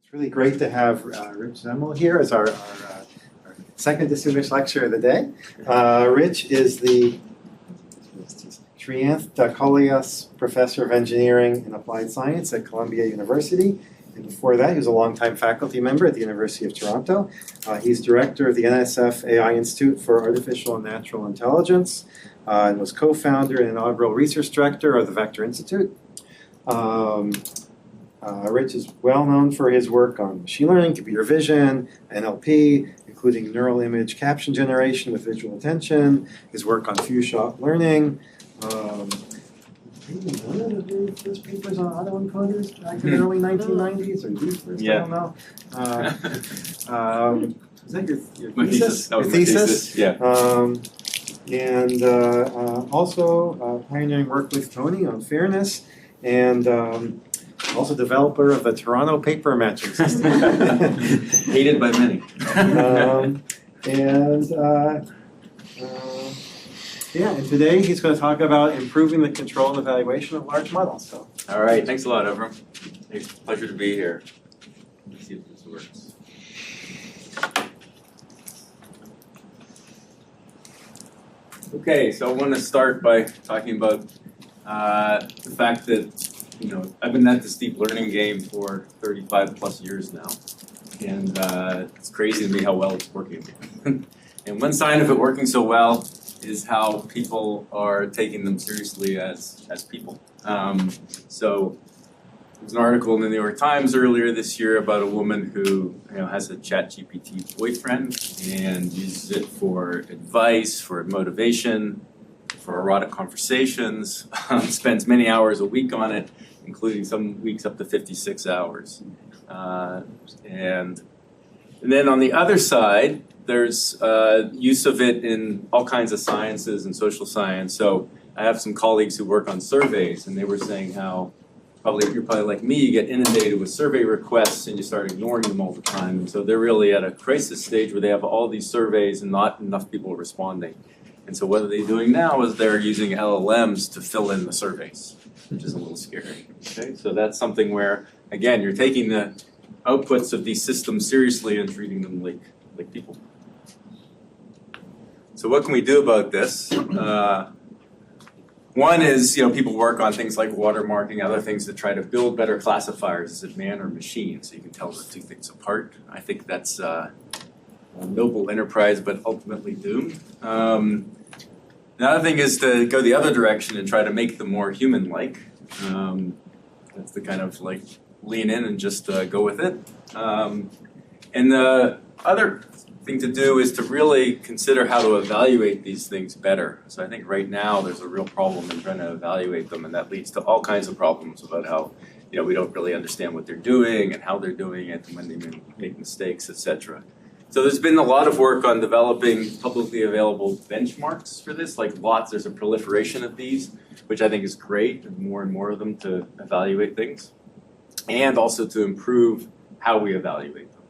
It's really great to have Rich Zemel here as our second distinguished lecturer of the day. Rich is the Shrianth Dakalias Professor of Engineering and Applied Science at Columbia University. And before that, he was a longtime faculty member at the University of Toronto. He's director of the NSF AI Institute for Artificial and Natural Intelligence and was co-founder and inaugural research director of the Vector Institute. Rich is well known for his work on machine learning, computer vision, NLP, including neural image caption generation with visual attention, his work on few-shot learning. Maybe one of the very first papers on autoencoders back in the early 1990s, or the first, I don't know. Is that your thesis? Your thesis? Yeah. And also pioneering work with Tony on fairness, and also developer of the Toronto paper matching system. Hated by many. And today he's going to talk about improving the control and evaluation of large models. So. All right, thanks a lot, Avram. It's a pleasure to be here. Let's see if this works. Okay, so I want to start by talking about the fact that I've been at this deep learning game for 35 plus years now, and it's crazy to me how well it's working. And one sign of it working so well is how people are taking them seriously as people. So there was an article in the New York Times earlier this year about a woman who has a ChatGPT boyfriend and uses it for advice, for motivation, for erotic conversations, spends many hours a week on it, including some weeks up to 56 hours. And then on the other side, there's use of it in all kinds of sciences and social science. So I have some colleagues who work on surveys, and they were saying how you're probably like me, you get inundated with survey requests and you start ignoring them all the time. And so they're really at a crisis stage where they have all these surveys and not enough people responding. And so what are they doing now is they're using LLMs to fill in the surveys, which is a little scary. Okay, so that's something where, again, you're taking the outputs of these systems seriously and treating them like people. So what can we do about this? One is, people work on things like watermarking, other things to try to build better classifiers. Is it man or machine? So you can tell the two things apart. I think that's a noble enterprise, but ultimately doomed. Another thing is to go the other direction and try to make them more human-like. That's the kind of lean in and just go with it. And the other thing to do is to really consider how to evaluate these things better. So I think right now there's a real problem in trying to evaluate them, and that leads to all kinds of problems about how we don't really understand what they're doing and how they're doing it and when they make mistakes, etc. So there's been a lot of work on developing publicly available benchmarks for this, there's a proliferation of these, which I think is great, and more of them to evaluate things, and also to improve how we evaluate them.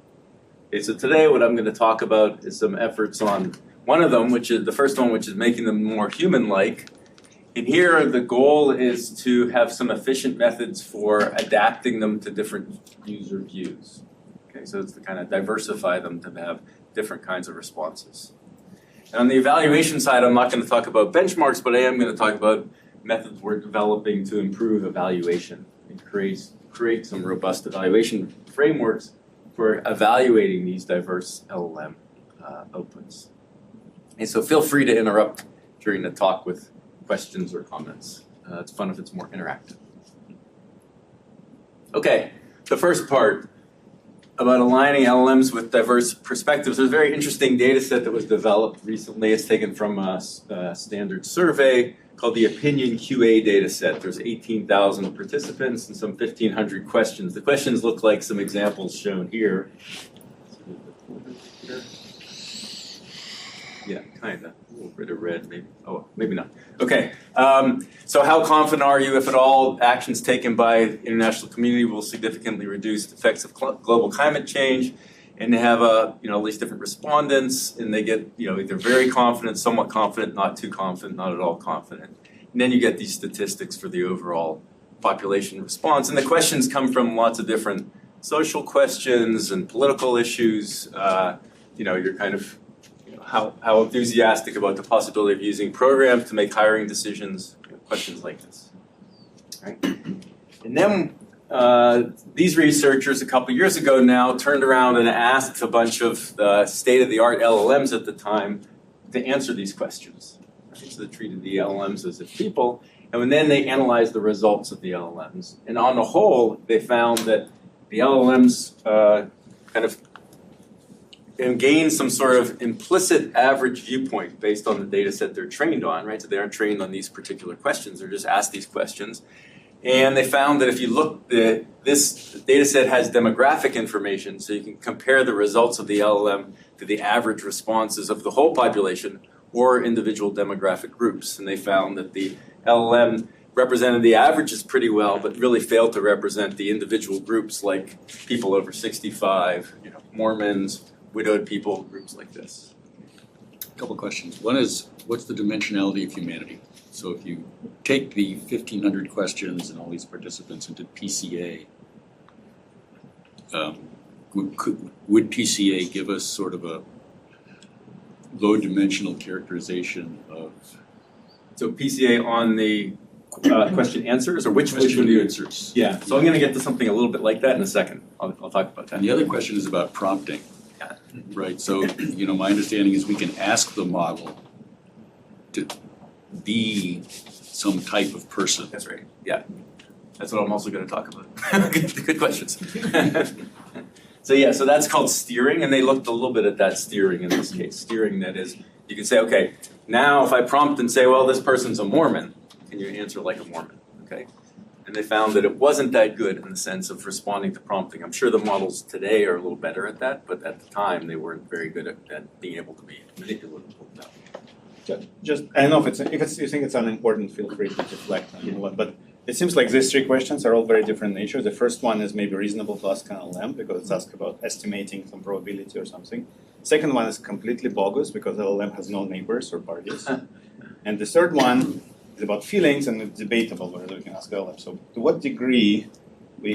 Okay, so today what I'm going to talk about is some efforts on one of them, which is the first one, which is making them more human-like. And here the goal is to have some efficient methods for adapting them to different user views. Okay, so it's to kind of diversify them to have different kinds of responses. And on the evaluation side, I'm not going to talk about benchmarks, but I am going to talk about methods we're developing to improve evaluation and create some robust evaluation frameworks for evaluating these diverse LLM outputs. And so feel free to interrupt during the talk with questions or comments. It's fun if it's more interactive. Okay, the first part about aligning LLMs with diverse perspectives. There's a very interesting data set that was developed recently. It's taken from a standard survey called the Opinion QA data set. There's 18,000 participants and some 1,500 questions. The questions look like some examples shown here. Yeah, kind of. A little bit of red, maybe. Oh, maybe not. Okay. So how confident are you, if at all, actions taken by the international community will significantly reduce the effects of global climate change? And they have all these different respondents, and they get either very confident, somewhat confident, not too confident, not at all confident. And then you get these statistics for the overall population response. And the questions come from lots of different social questions and political issues, you're kind of how enthusiastic about the possibility of using programs to make hiring decisions, questions like this. Right? And then these researchers a couple years ago now turned around and asked a bunch of state-of-the-art LLMs at the time to answer these questions. Right? So they treated the LLMs as if people, and then they analyzed the results of the LLMs. And on the whole, they found that the LLMs kind of gain some sort of implicit average viewpoint based on the data set they're trained on, right? So they aren't trained on these particular questions, they're just asked these questions. And they found that if you look, this data set has demographic information, so you can compare the results of the LLM to the average responses of the whole population or individual demographic groups. And they found that the LLM represented the averages pretty well, but really failed to represent the individual groups like people over 65, Mormons, widowed people, groups like this. A couple questions. One is, what's the dimensionality of humanity? So if you take the 1,500 questions and all these participants into PCA, would PCA give us sort of a low-dimensional characterization of... So PCA on the question answers, or which one question do you... answers? Yeah, so I'm going to get to something a little bit like that in a second. I'll talk about that. And the other question is about prompting. Right, so, my understanding is we can ask the model to be some type of person. That's right, yeah. That's what I'm also going to talk about. Good questions. So that's called steering, and they looked a little bit at that steering in this case. Steering, that is, you can say, okay, now if I prompt and say, well, this person's a Mormon, can you answer like a Mormon, okay? And they found that it wasn't that good in the sense of responding to prompting. I'm sure the models today are a little better at that, but at the time they weren't very good at being able to be manipulative. Just I don't know if you think it's unimportant, feel free to deflect on what. But it seems like these three questions are all very different in nature. The first one is maybe reasonable to ask an LLM because it's asked about estimating some probability or something. Second one is completely bogus because LLM has no neighbors or parties. And the third one is about feelings, and it's debatable whether we can ask LLM. So to what degree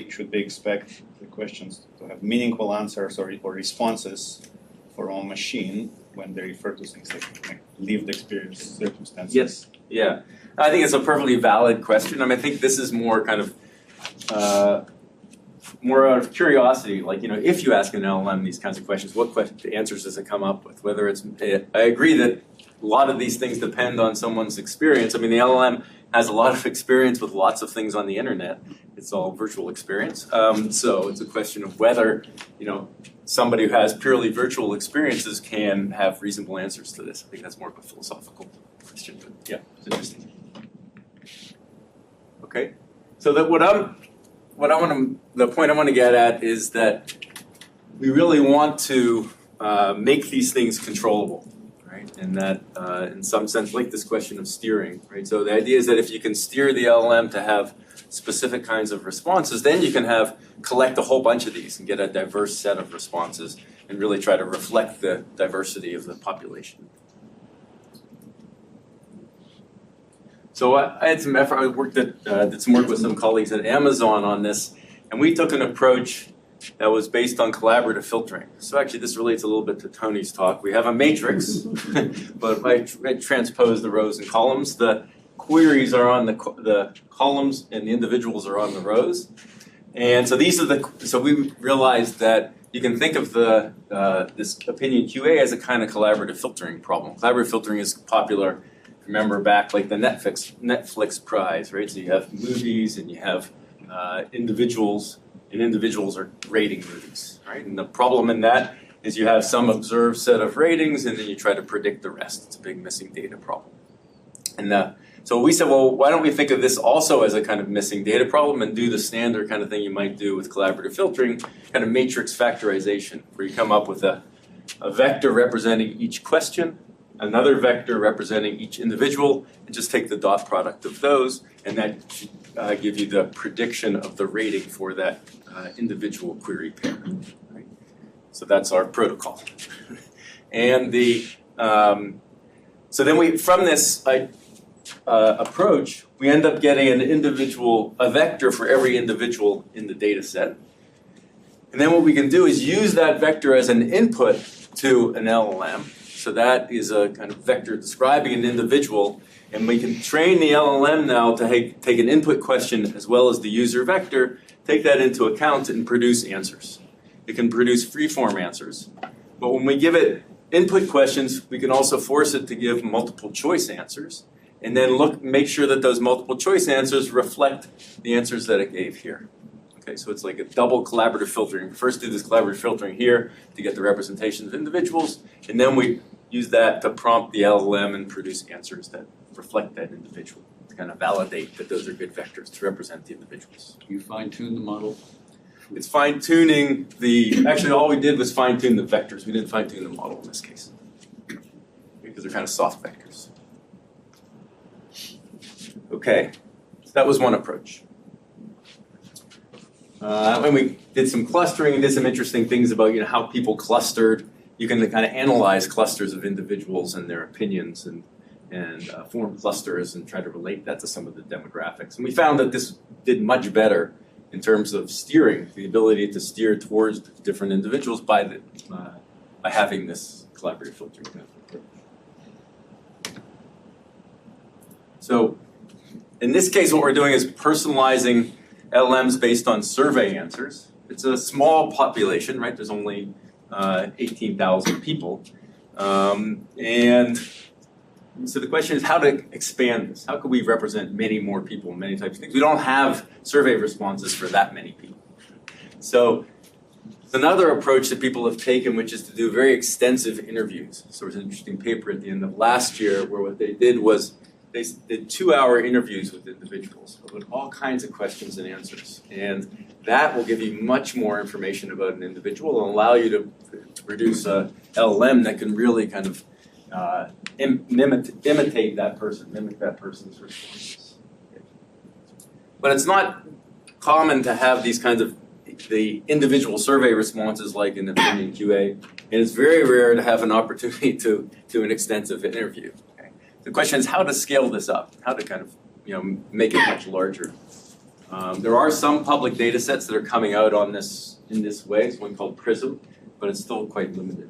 should we expect the questions to have meaningful answers or responses for our machine when they refer to things like lived experience, circumstances? Yes, yeah. I think it's a perfectly valid question. I think this is more kind of more out of curiosity. Like, if you ask an LLM these kinds of questions, what answers does it come up with? Whether it's, I agree that a lot of these things depend on someone's experience. The LLM has a lot of experience with lots of things on the internet. It's all virtual experience. So it's a question of whether, somebody who has purely virtual experiences can have reasonable answers to this. I think that's more of a philosophical question, but yeah, it's interesting. Okay, so that the point I want to get at is that we really want to make these things controllable. Right? And that, in some sense, like this question of steering, right? So the idea is that if you can steer the LLM to have specific kinds of responses, then you can collect a whole bunch of these and get a diverse set of responses and really try to reflect the diversity of the population. So I had some effort. I did some work with some colleagues at Amazon on this, and we took an approach that was based on collaborative filtering. So actually this relates a little bit to Tony's talk. We have a matrix, but I transpose the rows and columns. The queries are on the columns and the individuals are on the rows. And so so we realized that you can think of this opinion QA as a kind of collaborative filtering problem. Collaborative filtering is popular, remember back like the Netflix prize, right? So you have movies and you have individuals, and individuals are rating movies, right? And the problem in that is you have some observed set of ratings and then you try to predict the rest. It's a big missing data problem. And so we said, well, why don't we think of this also as a kind of missing data problem and do the standard kind of thing you might do with collaborative filtering, kind of matrix factorization, where you come up with a vector representing each question, another vector representing each individual, and just take the dot product of those, and that should give you the prediction of the rating for that individual query pair. Right? So that's our protocol. And so then from this approach, we end up getting a vector for every individual in the data set. And then what we can do is use that vector as an input to an LLM. So that is a kind of vector describing an individual. And we can train the LLM now to take an input question as well as the user vector, take that into account and produce answers. It can produce free-form answers. But when we give it input questions, we can also force it to give multiple choice answers. And then make sure that those multiple choice answers reflect the answers that it gave here. Okay, so it's like a double collaborative filtering. First do this collaborative filtering here to get the representation of individuals, and then we use that to prompt the LLM and produce answers that reflect that individual, to kind of validate that those are good vectors to represent the individuals. You fine-tune the model? It's fine-tuning actually all we did was fine-tune the vectors. We didn't fine-tune the model in this case, because they're kind of soft vectors. Okay, so that was one approach. When we did some clustering and did some interesting things about how people clustered, you can kind of analyze clusters of individuals and their opinions and form clusters and try to relate that to some of the demographics. And we found that this did much better in terms of steering, the ability to steer towards different individuals by having this collaborative filtering approach. So in this case, what we're doing is personalizing LLMs based on survey answers. It's a small population, right? There's only 18,000 people. And so the question is how to expand this. How could we represent many more people, many types of things? We don't have survey responses for that many people. So there's another approach that people have taken, which is to do very extensive interviews. So there's an interesting paper at the end of last year where what they did was they did 2-hour interviews with individuals with all kinds of questions and answers. And that will give you much more information about an individual and allow you to produce a LLM that can really kind of imitate that person, mimic that person's responses. But it's not common to have these kinds of the individual survey responses like in opinion QA, and it's very rare to have an opportunity to do an extensive interview. The question is how to scale this up, how to kind of make it much larger. There are some public data sets that are coming out on this in this way. It's one called PRISM, but it's still quite limited.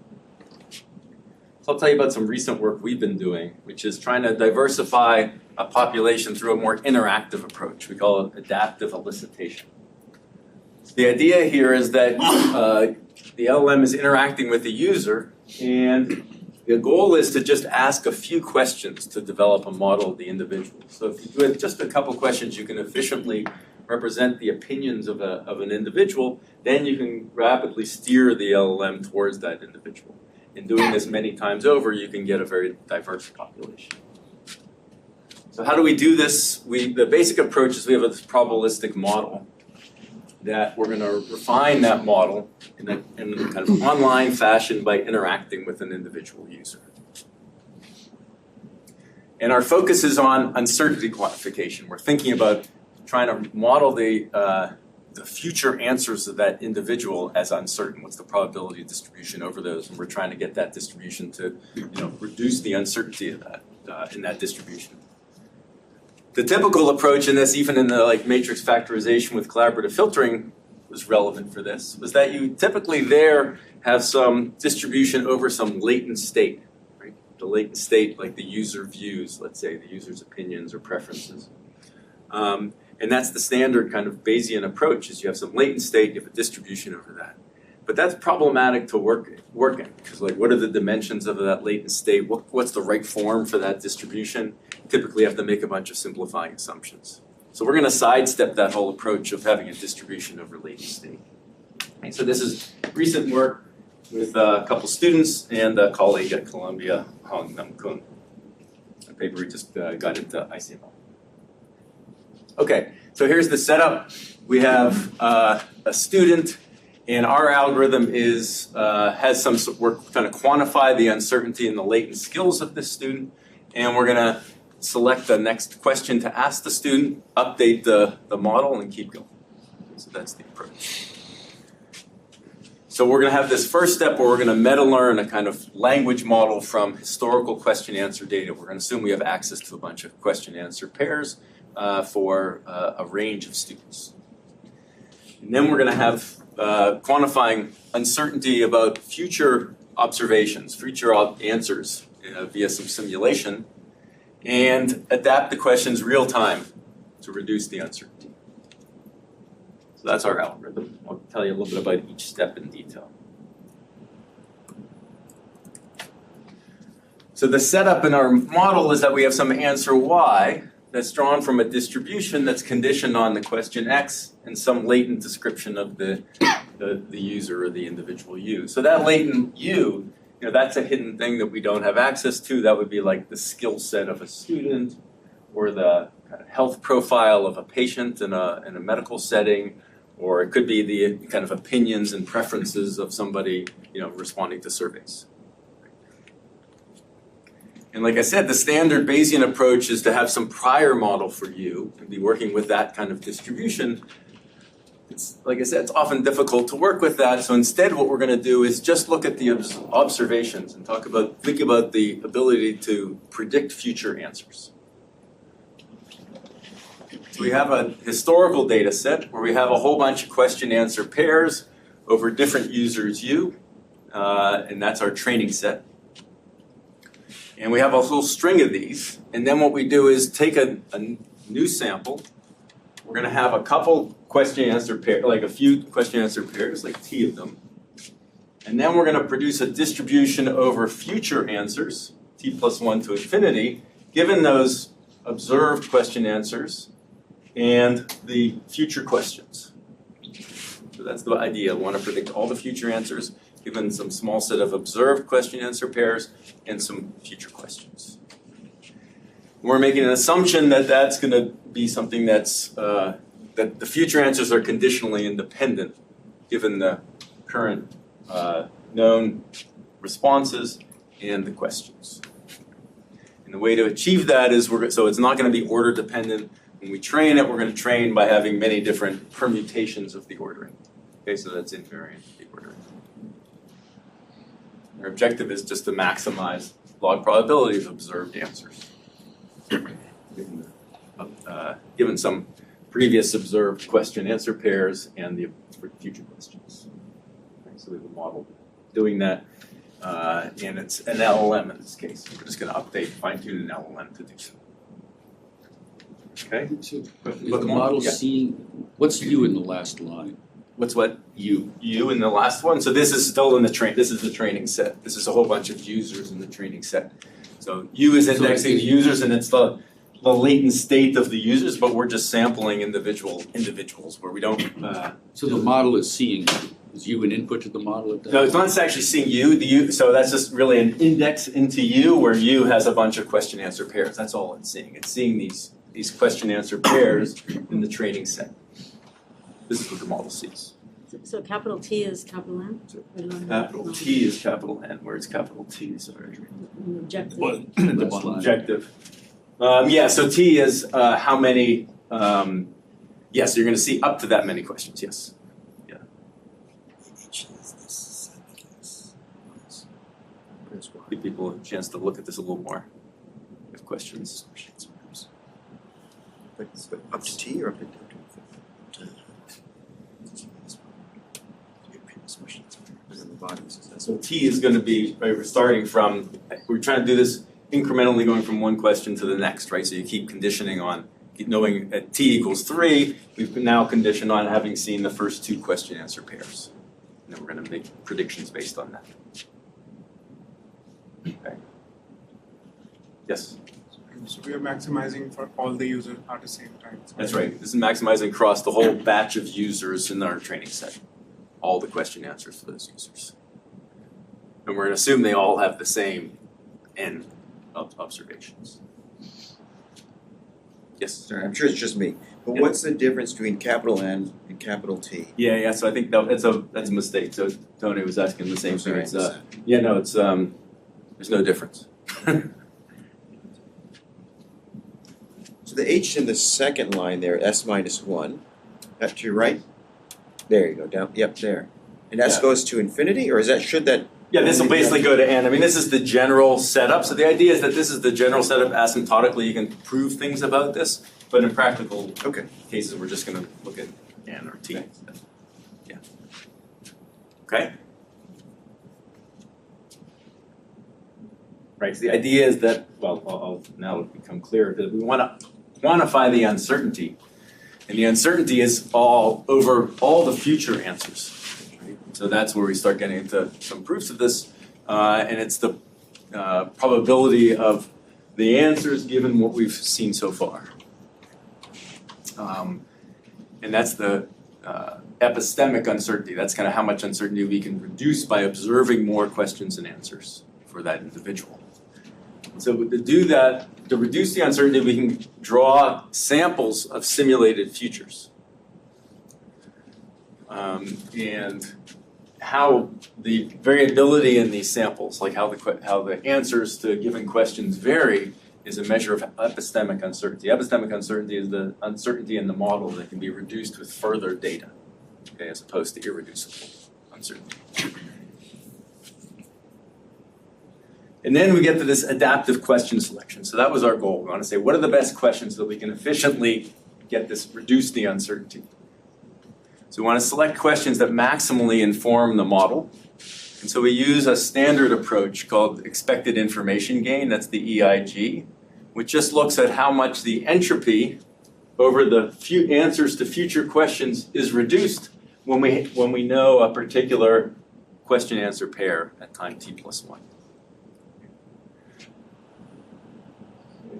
So I'll tell you about some recent work we've been doing, which is trying to diversify a population through a more interactive approach. We call it adaptive elicitation. The idea here is that the LLM is interacting with the user, and the goal is to just ask a few questions to develop a model of the individual. So if you do just a couple questions, you can efficiently represent the opinions of an individual, then you can rapidly steer the LLM towards that individual. In doing this many times over, you can get a very diverse population. So how do we do this? The basic approach is we have a probabilistic model that we're going to refine that model in a kind of online fashion by interacting with an individual user. And our focus is on uncertainty quantification. We're thinking about trying to model the future answers of that individual as uncertain. What's the probability of distribution over those? And we're trying to get that distribution to reduce the uncertainty of that in that distribution. The typical approach in this, even in the matrix factorization with collaborative filtering, was relevant for this, was that you typically there have some distribution over some latent state, right? The latent state, like the user views, let's say, the user's opinions or preferences. And that's the standard kind of Bayesian approach, is you have some latent state, you have a distribution over that. But that's problematic to work in, because what are the dimensions of that latent state? What's the right form for that distribution? Typically you have to make a bunch of simplifying assumptions. So we're going to sidestep that whole approach of having a distribution over latent state. And so this is recent work with a couple students and a colleague at Columbia, Hong Nam Kun. A paper we just got into ICML. Okay, so here's the setup. We have a student, and our algorithm has some, we're trying to quantify the uncertainty and the latent skills of this student, and we're going to select the next question to ask the student, update the model, and keep going. So that's the approach. So we're going to have this first step where we're going to meta-learn a kind of language model from historical question-answer data. We're going to assume we have access to a bunch of question-answer pairs for a range of students. And then we're going to have quantifying uncertainty about future observations, future answers via some simulation, and adapt the questions real time to reduce the uncertainty. So that's our algorithm. I'll tell you a little bit about each step in detail. So the setup in our model is that we have some answer y that's drawn from a distribution that's conditioned on the question x and some latent description of the user or the individual u. So that latent u, that's a hidden thing that we don't have access to. That would be like the skill set of a student or the kind of health profile of a patient in a medical setting, or it could be the kind of opinions and preferences of somebody, responding to surveys. And like I said, the standard Bayesian approach is to have some prior model for you and be working with that kind of distribution. It's, like I said, it's often difficult to work with that. So instead what we're going to do is just look at the observations and think about the ability to predict future answers. So we have a historical data set where we have a whole bunch of question-answer pairs over different users U, and that's our training set. And we have a whole string of these, and then what we do is take a new sample. We're going to have a couple question-answer pairs, like a few question-answer pairs, like T of them. And then we're going to produce a distribution over future answers, T plus 1 to infinity, given those observed question answers and the future questions. So that's the idea. We want to predict all the future answers given some small set of observed question-answer pairs and some future questions. We're making an assumption that that's going to be something that's that the future answers are conditionally independent given the current known responses and the questions. And the way to achieve that is so it's not going to be order dependent. When we train it, we're going to train by having many different permutations of the ordering. Okay, so that's invariant the ordering. Our objective is just to maximize log probability of observed answers, given some previous observed question-answer pairs and the future questions. Okay, so we have a model doing that, and it's an LLM in this case. We're just going to update, fine-tune an LLM to do so. Okay. So the model seeing, what's U in the last line? What's what? U in the last one. So this is still in the this is the training set. This is a whole bunch of users in the training set. So U is indexing the users, and it's the latent state of the users, but we're just sampling individuals where we don't. So the model is seeing. Is U an input to the model? No, it's not actually seeing U. So that's just really an index into U, where U has a bunch of question-answer pairs. That's all it's seeing. It's seeing these question-answer pairs in the training set. This is what the model sees. So capital T is capital N? Capital T is capital N. Where's capital T? Sorry. Objective. The bottom line. Objective. So T is how many, yes, you're going to see up to that many questions, yes. Yeah. Give people a chance to look at this a little more. If questions. Up to T or up to So T is going to be, right, we're starting from, we're trying to do this incrementally going from one question to the next, right? So you keep conditioning on knowing at T equals 3, we've now conditioned on having seen the first 2 question-answer pairs. And then we're going to make predictions based on that. Okay. Yes? So we are maximizing for all the users at the same time. So That's right. This is maximizing across the whole batch of users in our training set. All the question answers for those users. And we're going to assume they all have the same N observations. Yes? Sorry, I'm sure it's just me. But Yeah. what's the difference between capital N and capital T? Yeah. So I think that's a mistake. So Tony was asking the same thing. Sorry, It's it's there's no difference. So the H in the second line there, S minus 1, that to your right? There you go, down, yep, there. And S Yeah. goes to infinity, or should that? Yeah, this will basically go to N. I mean, this is the general setup. So the idea is that this is the general setup. Asymptotically, you can prove things about this, but in practical Okay. cases, we're just going to look at N or T. Okay. Yeah. Okay? Right, so the idea is that, well, I'll now become clear, that we want to quantify the uncertainty. And the uncertainty is all over all the future answers. Right? So that's where we start getting into some proofs of this. And it's the probability of the answers given what we've seen so far. And that's the epistemic uncertainty. That's kind of how much uncertainty we can reduce by observing more questions and answers for that individual. So to do that, to reduce the uncertainty, we can draw samples of simulated futures. And how the variability in these samples, like how the answers to given questions vary, is a measure of epistemic uncertainty. Epistemic uncertainty is the uncertainty in the model that can be reduced with further data, okay, as opposed to irreducible uncertainty. And then we get to this adaptive question selection. So that was our goal. We want to say, what are the best questions so that we can efficiently reduce the uncertainty? So we want to select questions that maximally inform the model. And so we use a standard approach called expected information gain, that's the EIG, which just looks at how much the entropy over the few answers to future questions is reduced when we know a particular question-answer pair at time t+1.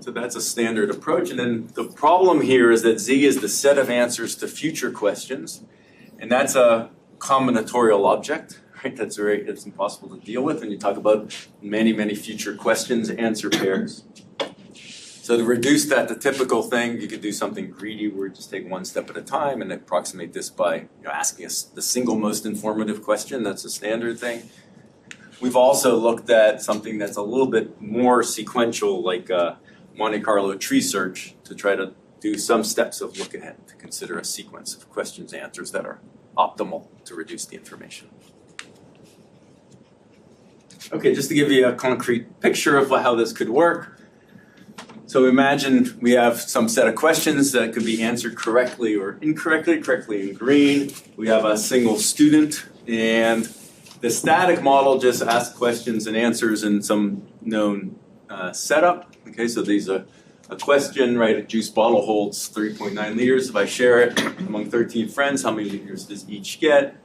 So that's a standard approach. And then the problem here is that Z is the set of answers to future questions. And that's a combinatorial object, right? It's impossible to deal with when you talk about many, many future questions, answer pairs. So to reduce that, the typical thing, you could do something greedy where you just take one step at a time and approximate this by asking us the single most informative question. That's a standard thing. We've also looked at something that's a little bit more sequential, like Monte Carlo tree search, to try to do some steps of look ahead to consider a sequence of questions and answers that are optimal to reduce the information. Okay, just to give you a concrete picture of how this could work. So imagine we have some set of questions that could be answered correctly or incorrectly, correctly in green. We have a single student, and the static model just asks questions and answers in some known setup. Okay, so these are a question, right? A juice bottle holds 3.9 liters. If I share it among 13 friends, how many liters does each get?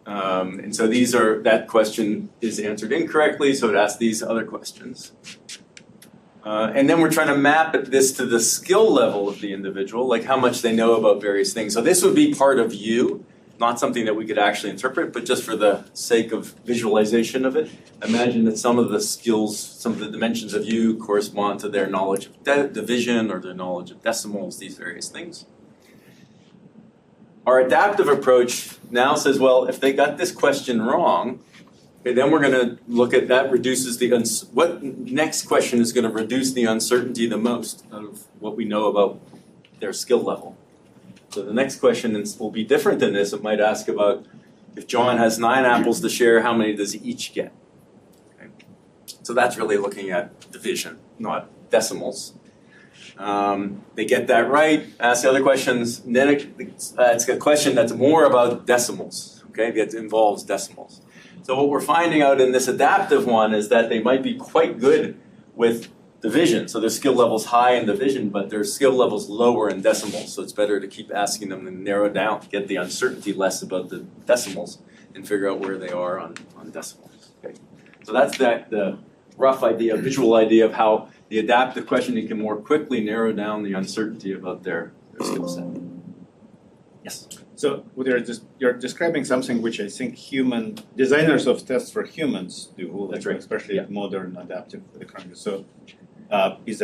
And so that question is answered incorrectly, so it asks these other questions. And then we're trying to map this to the skill level of the individual, like how much they know about various things. So this would be part of you, not something that we could actually interpret, but just for the sake of visualization of it, imagine that some of the skills, some of the dimensions of you correspond to their knowledge of division or their knowledge of decimals, these various things. Our adaptive approach now says, well, if they got this question wrong, okay, then we're going to look at that reduces what next question is going to reduce the uncertainty the most of what we know about their skill level. So the next question will be different than this. It might ask about if John has 9 apples to share, how many does he each get? Okay. So that's really looking at division, not decimals. They get that right, ask the other questions, and then it's a question that's more about decimals, okay, that involves decimals. So what we're finding out in this adaptive one is that they might be quite good with division. So their skill level's high in division, but their skill level's lower in decimals. So it's better to keep asking them and narrow down, get the uncertainty less about the decimals and figure out where they are on decimals. Okay. So that's the rough idea, visual idea of how the adaptive questioning can more quickly narrow down the uncertainty about their skill set. Yes? So you're describing something which I think human designers of tests for humans do, That's right. Especially modern adaptive economy. So is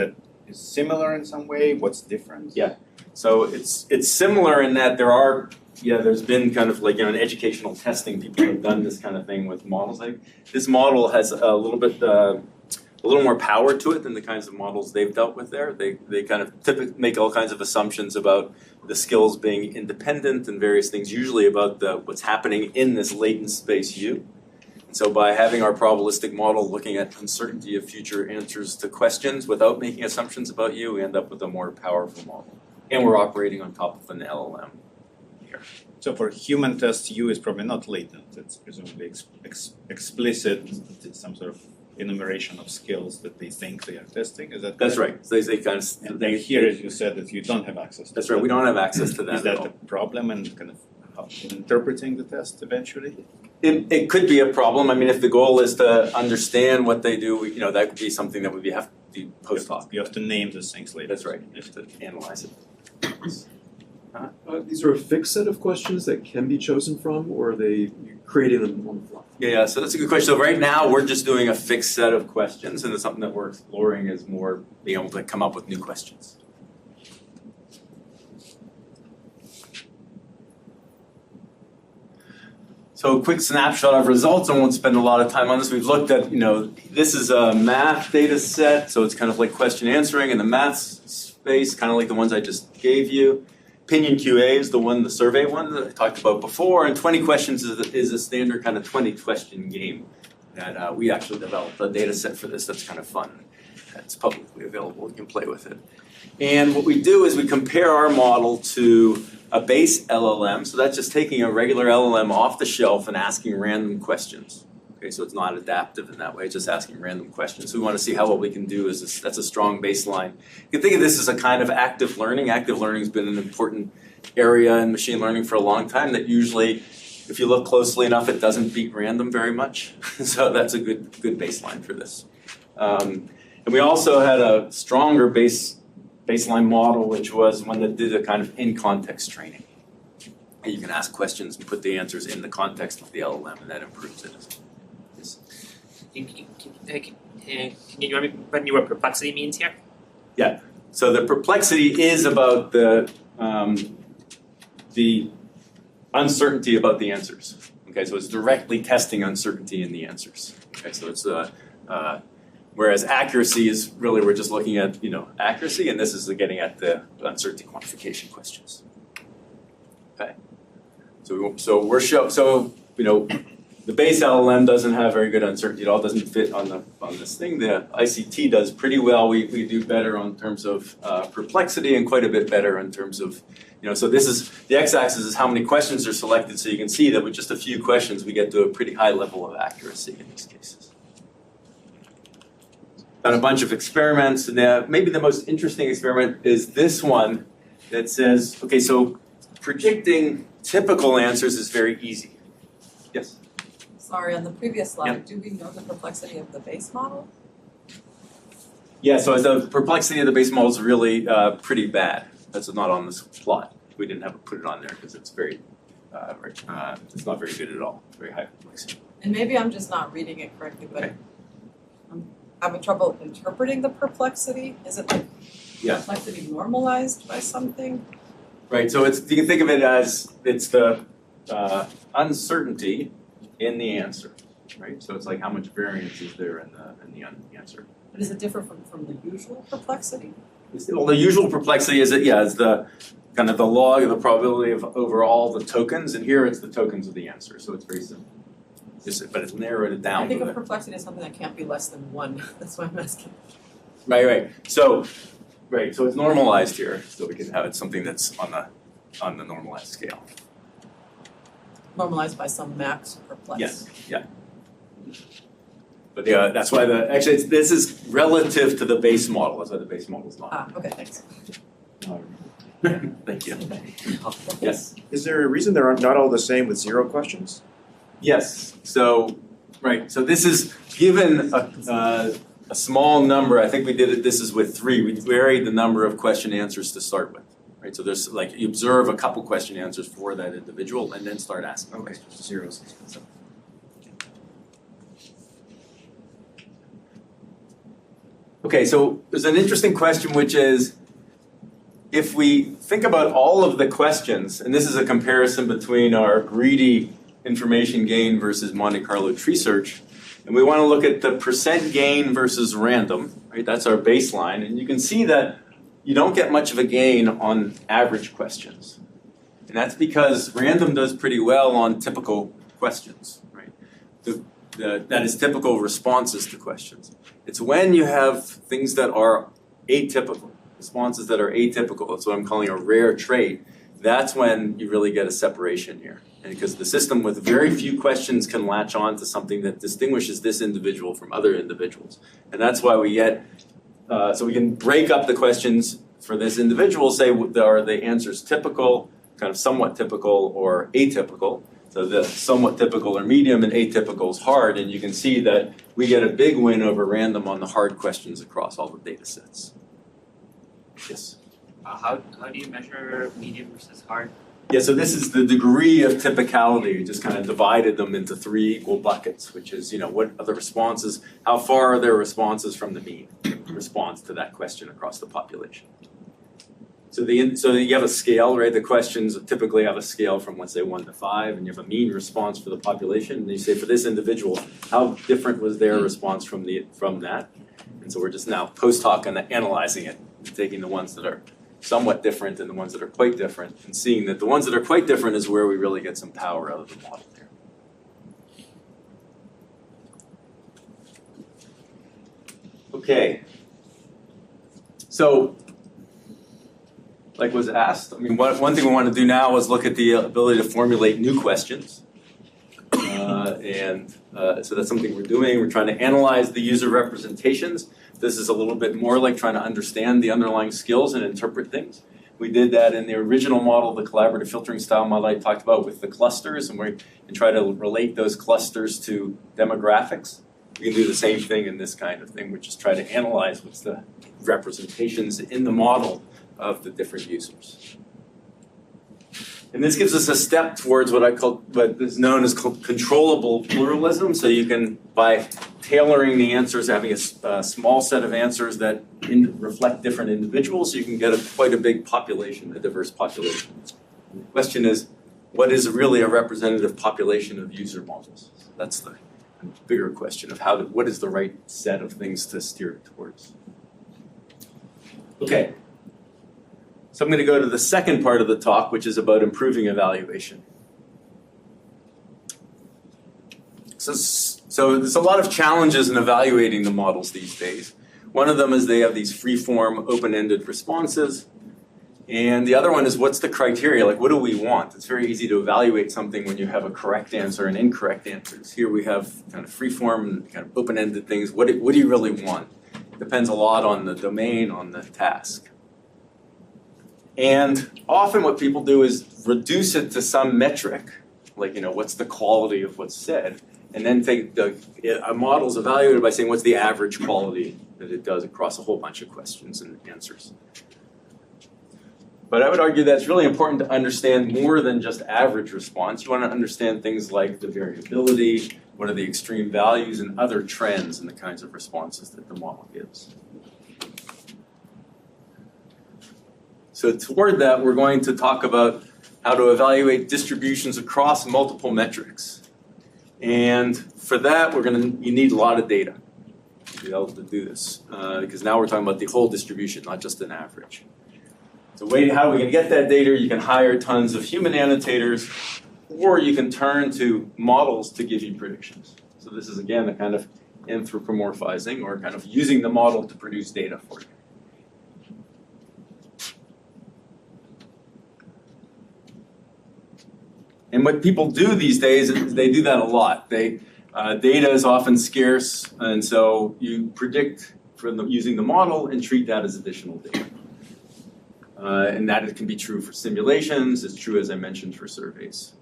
similar in some way? What's different? Yeah. So it's similar in that there's been kind of like in educational testing, people have done this kind of thing with models. Like this model has a little more power to it than the kinds of models they've dealt with there. They kind of typically make all kinds of assumptions about the skills being independent and various things, usually about what's happening in this latent space U. So by having our probabilistic model looking at uncertainty of future answers to questions without making assumptions about you, we end up with a more powerful model. And we're operating on top of an LLM here. here. So for human tests, U is probably not latent. It's presumably explicit. It's some sort of enumeration of skills that they think they are testing. Is that That's correct? right. So they kind of And then here, as you said, that you don't have access to That's right. We don't have access to that Is at that all. a problem and kind of how, interpreting the test eventually? It could be a problem. I mean, if the goal is to understand what they do, that could be something that would have to be post hoc. You have to name those things later. That's right. You have to analyze it. These are a fixed set of questions that can be chosen from, or are they creating them on the fly? Yeah, so that's a good question. So right now, we're just doing a fixed set of questions, and it's something that we're exploring is more being able to come up with new questions. So a quick snapshot of results. I won't spend a lot of time on this. We've looked at, this is a math data set, so it's kind of like question answering in the math space, kind of like the ones I just gave you. Opinion QA is the survey one that I talked about before, and 20 questions is a standard kind of 20 question game that we actually developed a data set for this that's kind of fun. It's publicly available, you can play with it. And what we do is we compare our model to a base LLM, so that's just taking a regular LLM off the shelf and asking random questions. Okay, so it's not adaptive in that way, it's just asking random questions. So we want to see how well we can do, that's a strong baseline. You can think of this as a kind of active learning. Active learning has been an important area in machine learning for a long time that usually, if you look closely enough, it doesn't beat random very much. So that's a good baseline for this. And we also had a stronger baseline model, which was one that did a kind of in-context training. And you can ask questions and put the answers in the context of the LLM, and that improves it as well. Can you remind me what perplexity means here? Yeah. So the perplexity is about the uncertainty about the answers. Okay, so it's directly testing uncertainty in the answers. Okay, so it's whereas accuracy is really we're just looking at accuracy, and this is getting at the uncertainty quantification questions. Okay. The base LLM doesn't have very good uncertainty at all, doesn't fit on this thing. The ICT does pretty well. We do better in terms of perplexity and quite a bit better in terms of, so this is, the x-axis is how many questions are selected, so you can see that with just a few questions we get to a pretty high level of accuracy in these cases. Done a bunch of experiments, and maybe the most interesting experiment is this one that says, okay, so predicting typical answers is very easy. Yes? Sorry, on the previous slide, Yep. do we know the perplexity of the base model? Yeah, so the perplexity of the base model is really pretty bad. That's not on this plot. We didn't have to put it on there because it's it's not very good at all. Very high complexity. And maybe I'm just not reading it correctly, but Okay. I'm having trouble interpreting the perplexity. Is it like Yeah. perplexity normalized by something? Right, so you can think of it as it's the uncertainty in the answer, right? So it's like how much variance is there in the answer. But is it different from the usual perplexity? Well, the usual perplexity is the kind of the log of the probability of over all the tokens, and here it's the tokens of the answer, so it's very simple. But it's narrowed it down. I think of perplexity as something that can't be less than 1. That's why I'm asking. Right. So it's normalized here, so we can have it something that's on the normalized scale. Normalized by some max perplex. Yes, yeah. But that's why this is relative to the base model. That's why the base model is not. Okay, thanks. Thank you. Yes. Is there a reason they're not all the same with 0 questions? Yes. So this is given a small number. I think we did it. This is with 3. We varied the number of question answers to start with. Right. So there's you observe a couple question answers for that individual, and then start asking. Okay, zeros. Okay, so there's an interesting question, which is, if we think about all of the questions, and this is a comparison between our greedy information gain versus Monte Carlo tree search, and we want to look at the percent gain versus random, right? That's our baseline, and you can see that you don't get much of a gain on average questions. And that's because random does pretty well on typical questions, right? That is typical responses to questions. It's when you have things that are atypical, responses that are atypical, that's what I'm calling a rare trait, that's when you really get a separation here. And because the system with very few questions can latch on to something that distinguishes this individual from other individuals. And that's why we get, so we can break up the questions for this individual, say, are the answers typical, kind of somewhat typical, or atypical. So the somewhat typical or medium and atypical is hard, and you can see that we get a big win over random on the hard questions across all the data sets. Yes? How do you measure medium versus hard? Yeah, so this is the degree of typicality. We just kind of divided them into 3 equal buckets, which is, what are the responses, how far are their responses from the mean response to that question across the population. So you have a scale, right? The questions typically have a scale from, let's say, 1 to 5, and you have a mean response for the population. And you say, for this individual, how different was their response from that? And so we're just now post hoc and analyzing it, taking the ones that are somewhat different and the ones that are quite different, and seeing that the ones that are quite different is where we really get some power out of the model here. Okay. So, like was asked, one thing we want to do now is look at the ability to formulate new questions. So that's something we're doing. We're trying to analyze the user representations. This is a little bit more like trying to understand the underlying skills and interpret things. We did that in the original model, the collaborative filtering style model I talked about with the clusters, and try to relate those clusters to demographics. We can do the same thing in this kind of thing, which is try to analyze what's the representations in the model of the different users. And this gives us a step towards what is known as controllable pluralism. So you can, by tailoring the answers, having a small set of answers that reflect different individuals, you can get quite a big population, a diverse population. And the question is, what is really a representative population of user models? So that's the bigger question of what is the right set of things to steer towards. Okay. So I'm going to go to the second part of the talk, which is about improving evaluation. So there's a lot of challenges in evaluating the models these days. One of them is they have these free-form, open-ended responses. And the other one is, what's the criteria? Like, what do we want? It's very easy to evaluate something when you have a correct answer and incorrect answers. Here we have kind of free-form and kind of open-ended things. What do you really want? It depends a lot on the domain, on the task. And often what people do is reduce it to some metric, like, what's the quality of what's said, and then take a model's evaluated by saying what's the average quality that it does across a whole bunch of questions and answers. But I would argue that it's really important to understand more than just average response. You want to understand things like the variability, what are the extreme values, and other trends in the kinds of responses that the model gives. So toward that, we're going to talk about how to evaluate distributions across multiple metrics. And for that, you need a lot of data to be able to do this, because now we're talking about the whole distribution, not just an average. So how are we going to get that data? You can hire tons of human annotators, or you can turn to models to give you predictions. So this is, again, a kind of anthropomorphizing, or kind of using the model to produce data for you. And what people do these days is they do that a lot. Data is often scarce, and so you predict using the model and treat that as additional data. And that it can be true for simulations. It's true, as I mentioned, for surveys.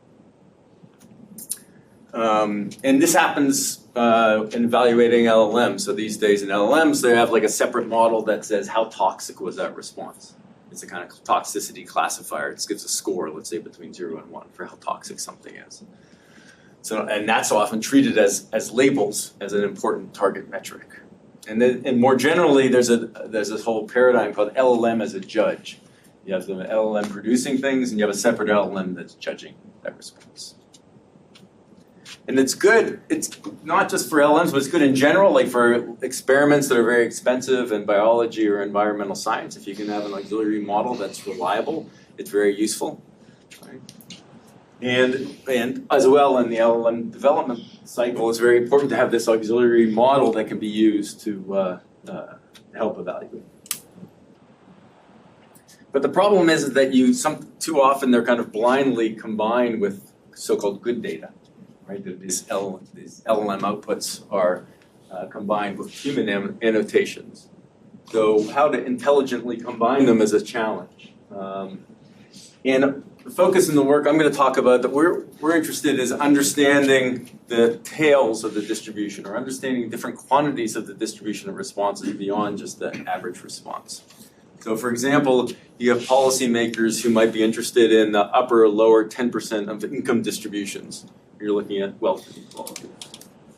And this happens in evaluating LLMs. So these days in LLMs, they have like a separate model that says how toxic was that response. It's a kind of toxicity classifier. It gives a score, let's say, between 0 and 1 for how toxic something is. So, and that's often treated as labels, as an important target metric. And more generally, there's this whole paradigm called LLM as a judge. You have the LLM producing things, and you have a separate LLM that's judging that response. And it's good, it's not just for LLMs, but it's good in general, like for experiments that are very expensive in biology or environmental science. If you can have an auxiliary model that's reliable, it's very useful. Right? And as well in the LLM development cycle, it's very important to have this auxiliary model that can be used to help evaluate. But the problem is that too often they're kind of blindly combined with so-called good data, right? That these LLM outputs are combined with human annotations. So how to intelligently combine them is a challenge. And the focus in the work I'm going to talk about that we're interested is understanding the tails of the distribution, or understanding different quantities of the distribution of responses beyond just the average response. So for example, you have policymakers who might be interested in the upper or lower 10% of income distributions. You're looking at wealth inequality.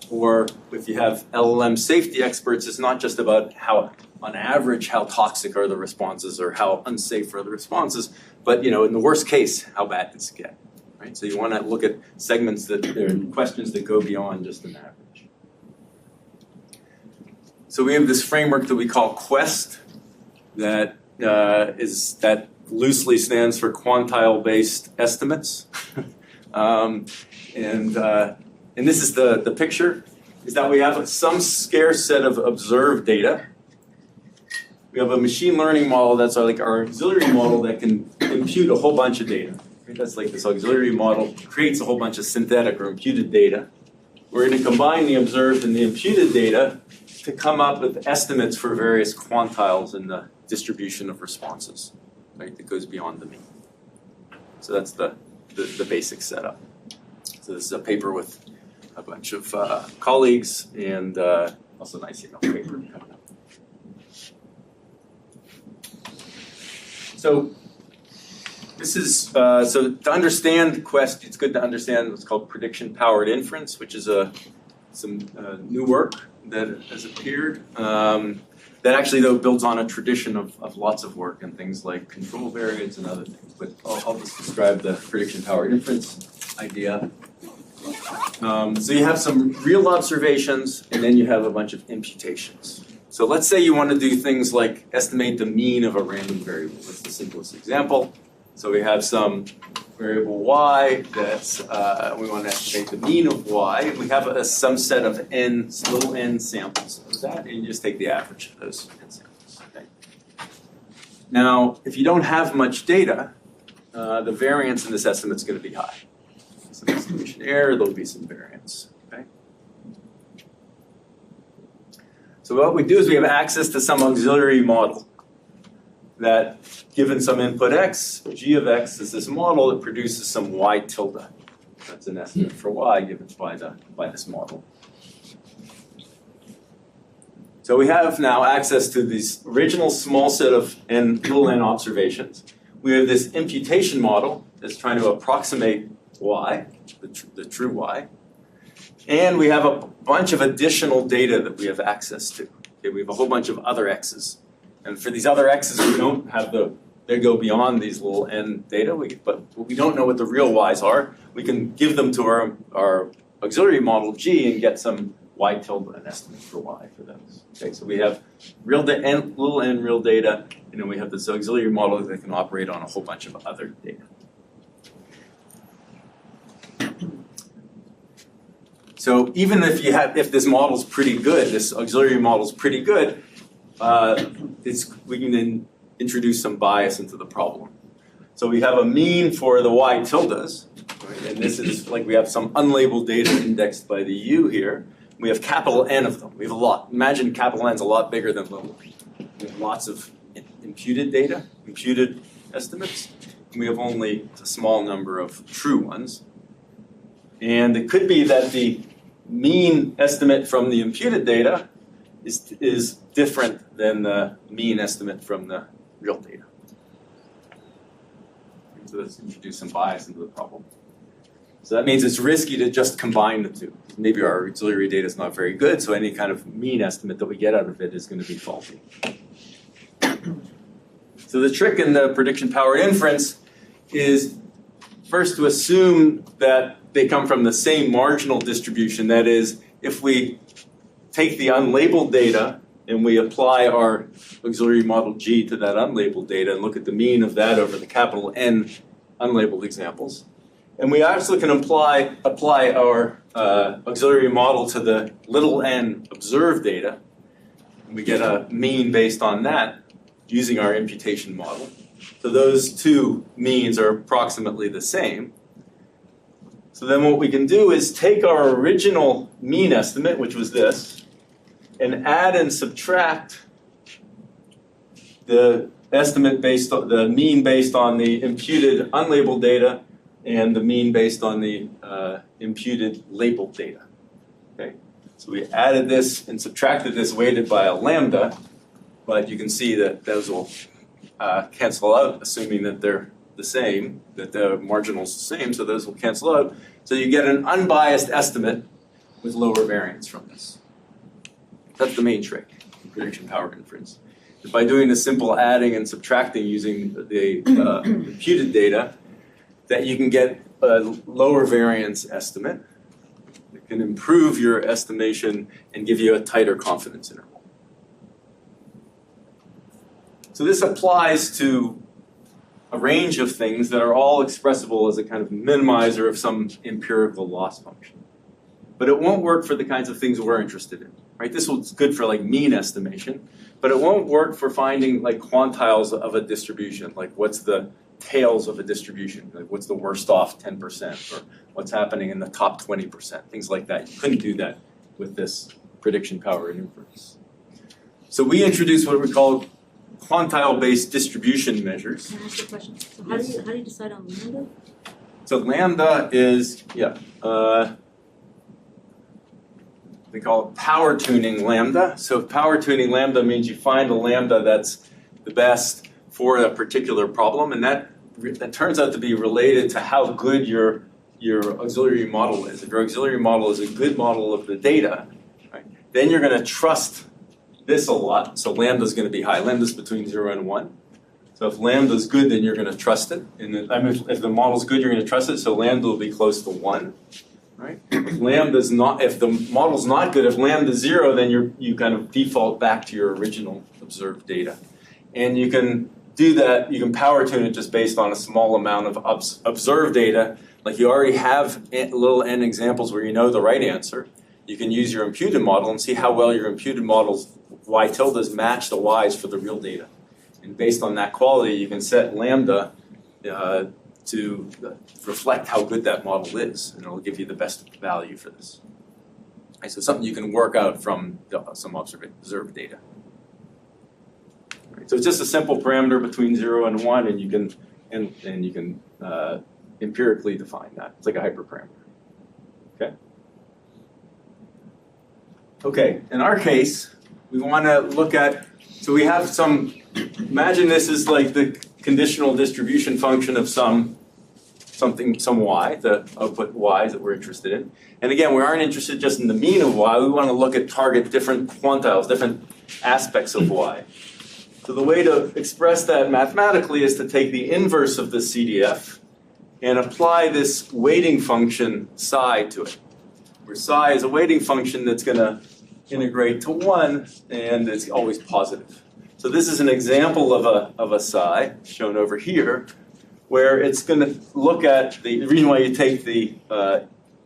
Or if you have LLM safety experts, it's not just about how, on average, how toxic are the responses or how unsafe are the responses, but in the worst case, how bad does it get, right? So you want to look at segments questions that go beyond just an average. So we have this framework that we call QUEST that loosely stands for quantile-based estimates. And this is the picture, is that we have some scarce set of observed data. We have a machine learning model that's like our auxiliary model that can impute a whole bunch of data. Right? That's like this auxiliary model creates a whole bunch of synthetic or imputed data. We're going to combine the observed and the imputed data to come up with estimates for various quantiles in the distribution of responses, right? That goes beyond the mean. So that's the basic setup. So this is a paper with a bunch of colleagues and also nice paper coming up. So this is so to understand QUEST, it's good to understand what's called prediction-powered inference, which is some new work that has appeared. That actually, though, builds on a tradition of lots of work and things like control variance and other things. But I'll just describe the prediction-powered inference idea. So you have some real observations, and then you have a bunch of imputations. So let's say you want to do things like estimate the mean of a random variable. That's the simplest example. So we have some variable y that's, we want to estimate the mean of y. We have some set of little n samples of that, and you just take the average of those n samples. Okay? Now, if you don't have much data, the variance in this estimate is going to be high. Some estimation error, there'll be some variance. Okay? So what we do is we have access to some auxiliary model that, given some input x, g of x is this model that produces some y tilde. That's an estimate for y given by this model. So we have now access to this original small set of little n observations. We have this imputation model that's trying to approximate y, the true y. And we have a bunch of additional data that we have access to. Okay, we have a whole bunch of other x's. And for these other x's, we don't have they go beyond these little n data, but we don't know what the real y's are. We can give them to our auxiliary model g and get some y tilde, an estimate for y for those. Okay, so we have little n real data, and then we have this auxiliary model that can operate on a whole bunch of other data. So even if this model's pretty good, this auxiliary model's pretty good, we can then introduce some bias into the problem. So we have a mean for the y tildes, right? And this is like we have some unlabeled data indexed by the U here. We have capital N of them. We have a lot. Imagine capital N's a lot bigger than little. We have lots of imputed data, imputed estimates. And we have only a small number of true ones. And it could be that the mean estimate from the imputed data is different than the mean estimate from the real data. So let's introduce some bias into the problem. So that means it's risky to just combine the two. Maybe our auxiliary data is not very good, so any kind of mean estimate that we get out of it is going to be faulty. So the trick in the prediction-powered inference is first to assume that they come from the same marginal distribution. That is, if we take the unlabeled data and we apply our auxiliary model G to that unlabeled data and look at the mean of that over the capital N unlabeled examples. And we actually can apply our auxiliary model to the little n observed data. And we get a mean based on that using our imputation model. So those two means are approximately the same. So then what we can do is take our original mean estimate, which was this, and add and subtract the estimate based on the mean based on the imputed unlabeled data and the mean based on the imputed labeled data. Okay, so we added this and subtracted this weighted by a lambda, but you can see that those will cancel out, assuming that they're the same, that the marginal's the same, so those will cancel out. So you get an unbiased estimate with lower variance from this. That's the main trick in prediction power inference. By doing the simple adding and subtracting using the imputed data, that you can get a lower variance estimate. It can improve your estimation and give you a tighter confidence interval. So this applies to a range of things that are all expressible as a kind of minimizer of some empirical loss function. But it won't work for the kinds of things we're interested in, right? This is good for like mean estimation, but it won't work for finding like quantiles of a distribution, like what's the tails of a distribution, like what's the worst off 10%, or what's happening in the top 20%, things like that. You couldn't do that with this prediction power inference. So we introduced what we call quantile-based distribution measures. Can I ask you a question? So how Yes. do you decide on lambda? So lambda is, they call it power tuning lambda. So power tuning lambda means you find a lambda that's the best for a particular problem, and that turns out to be related to how good your auxiliary model is. If your auxiliary model is a good model of the data, right, then you're going to trust this a lot. So lambda is going to be high. Lambda is between 0 and 1. So if lambda is good, then you're going to trust it. And if the model is good, you're going to trust it. So lambda will be close to 1. Right? If lambda's not, if the model's not good, if lambda's 0, then you kind of default back to your original observed data. And you can do that, you can power tune it just based on a small amount of observed data. Like you already have little n examples where you know the right answer. You can use your imputed model and see how well your imputed model's y tildes match the y's for the real data. And based on that quality, you can set lambda to reflect how good that model is, and it'll give you the best value for this. Okay, so something you can work out from some observed data. Right, so it's just a simple parameter between 0 and 1, and you can empirically define that. It's like a hyperparameter. Okay. Okay. In our case, we want to look at. So we have some. Imagine this is like the conditional distribution function of some y, the output y's that we're interested in. And again, we aren't interested just in the mean of y. We want to target different quantiles, different aspects of y. So the way to express that mathematically is to take the inverse of the CDF and apply this weighting function psi to it, where psi is a weighting function that's going to integrate to 1, and it's always positive. So this is an example of a psi shown over here, where it's going to look at the reason why you take the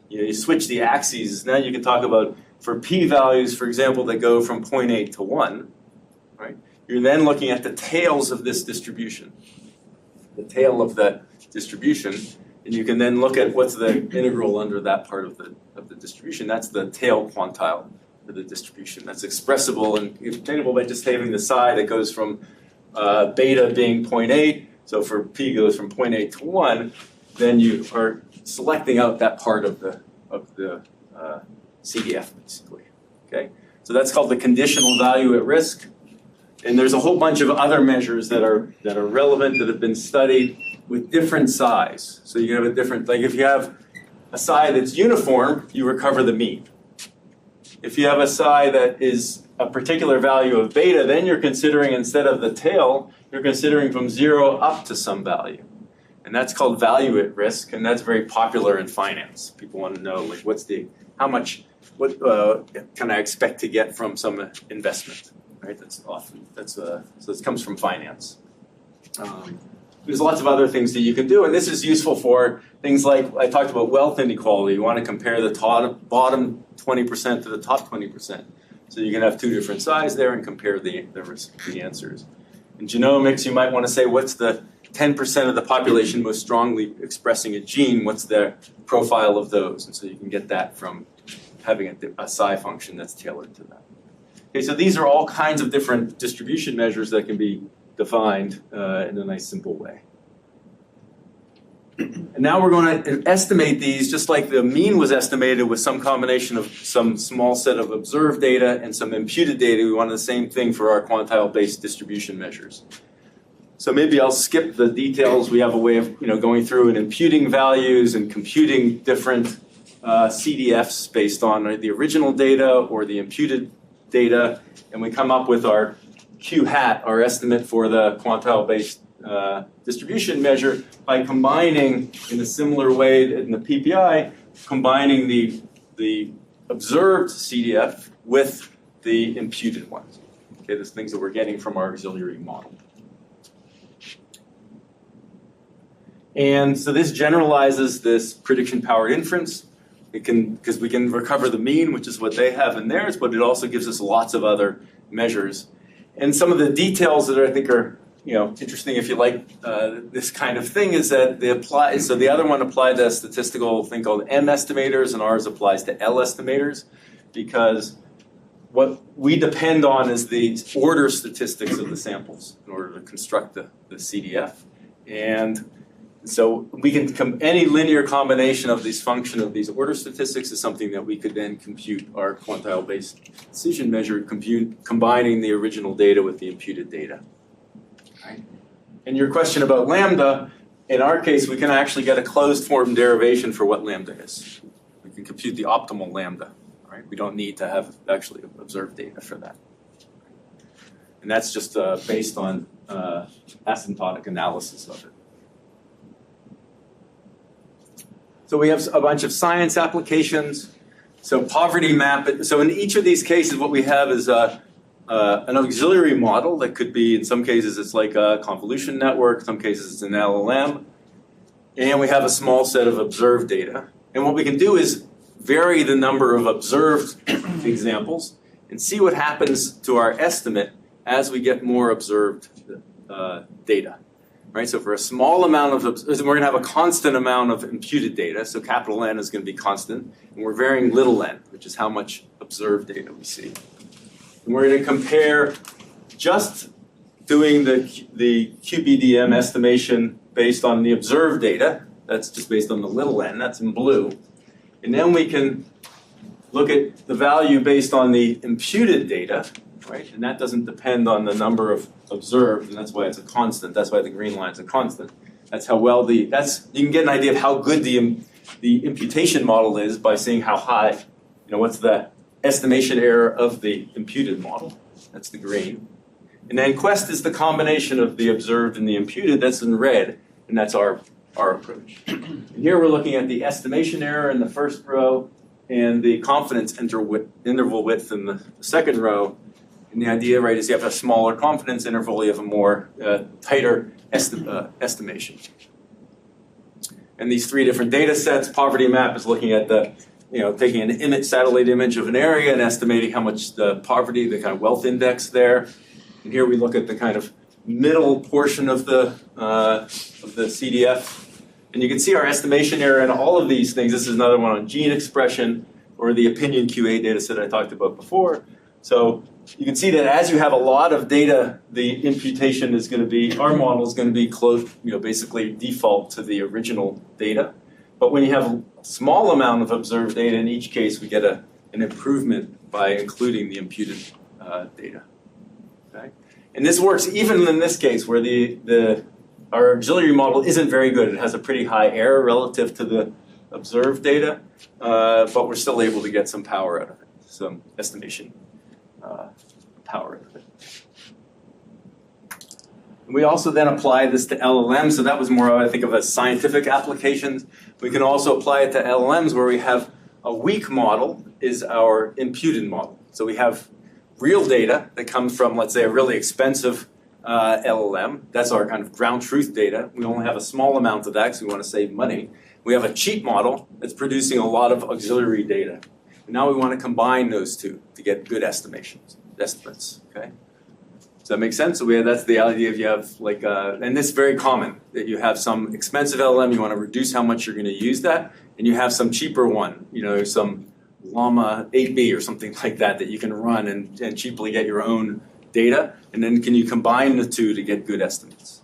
you switch the axes. Now you can talk about for p-values, for example, that go from 0.8 to 1. Right? You're then looking at the tails of this distribution, the tail of that distribution, and you can then look at what's the integral under that part of the distribution. That's the tail quantile for the distribution. That's expressible and obtainable by just having the psi that goes from beta being 0.8. So for p goes from 0.8 to 1, then you are selecting out that part of the CDF basically. Okay, so that's called the conditional value at risk. And there's a whole bunch of other measures that are relevant that have been studied with different psis. So you have a different, like if you have a psi that's uniform, you recover the mean. If you have a psi that is a particular value of beta, then you're considering, instead of the tail, you're considering from 0 up to some value. And that's called value at risk, and that's very popular in finance. People want to know, like, what can I expect to get from some investment, right? So this comes from finance. There's lots of other things that you can do, and this is useful for things like, I talked about wealth inequality. You want to compare the bottom 20% to the top 20%. So you can have two different sides there and compare the answers. In genomics, you might want to say, what's the 10% of the population most strongly expressing a gene? What's the profile of those? And so you can get that from having a psi function that's tailored to that. Okay, so these are all kinds of different distribution measures that can be defined in a nice simple way. And now we're going to estimate these just like the mean was estimated with some combination of some small set of observed data and some imputed data. We want the same thing for our quantile-based distribution measures. So maybe I'll skip the details. We have a way of going through and imputing values and computing different CDFs based on the original data or the imputed data, and we come up with our Q hat, our estimate for the quantile-based distribution measure by combining in a similar way in the PPI, combining the observed CDF with the imputed ones. Okay, those things that we're getting from our auxiliary model. And so this generalizes this prediction-powered inference. It can, because we can recover the mean, which is what they have in theirs, but it also gives us lots of other measures. And some of the details that I think are interesting if you like this kind of thing is that they apply, so the other one applied to a statistical thing called M estimators, and ours applies to L estimators, because what we depend on is the order statistics of the samples in order to construct the CDF. And so we can any linear combination of these order statistics is something that we could then compute our quantile-based decision measure, combining the original data with the imputed data. Right? And your question about lambda, in our case, we can actually get a closed form derivation for what lambda is. We can compute the optimal lambda. Right? We don't need to have actually observed data for that. And that's just based on asymptotic analysis of it. So we have a bunch of science applications. So poverty map. So in each of these cases, what we have is an auxiliary model that could be, in some cases, it's like a convolution network. In some cases, it's an LLM. And we have a small set of observed data. And what we can do is vary the number of observed examples and see what happens to our estimate as we get more observed data. Right, so for a small amount of, we're going to have a constant amount of imputed data, so capital N is going to be constant, and we're varying little n, which is how much observed data we see. And we're going to compare just doing the QBDM estimation based on the observed data, that's just based on the little n, that's in blue, and then we can look at the value based on the imputed data, right? And that doesn't depend on the number of observed, and that's why it's a constant. That's why the green line is a constant. That's how well you can get an idea of how good the imputation model is by seeing how high, what's the estimation error of the imputed model. That's the green. And then quest is the combination of the observed and the imputed. That's in red, and that's our approach. And here we're looking at the estimation error in the first row and the confidence interval width in the second row. And the idea, right, is you have a smaller confidence interval, you have a more tighter estimation. And these three different data sets, poverty map is looking at taking an satellite image of an area and estimating how much the poverty, the kind of wealth index there. And here we look at the kind of middle portion of the CDF. And you can see our estimation error in all of these things. This is another one on gene expression or the opinion QA data set I talked about before. So you can see that as you have a lot of data, the imputation is going to be, our model is going to be close, basically default to the original data. But when you have a small amount of observed data, in each case, we get an improvement by including the imputed data. Okay? And this works even in this case where our auxiliary model isn't very good. It has a pretty high error relative to the observed data, but we're still able to get some power out of it, some estimation power out of it. And we also then apply this to LLMs, so that was more, I think, of a scientific application. We can also apply it to LLMs where we have a weak model is our imputed model. So we have real data that comes from, let's say, a really expensive LLM. That's our kind of ground truth data. We only have a small amount of that because we want to save money. We have a cheap model that's producing a lot of auxiliary data. And now we want to combine those two to get good estimates. Okay? that make sense? So that's the idea. If you have like, and this is very common, that you have some expensive LLM, you want to reduce how much you're going to use that, and you have some cheaper one, some Llama 8B or something like that you can run and cheaply get your own data, and then can you combine the two to get good estimates?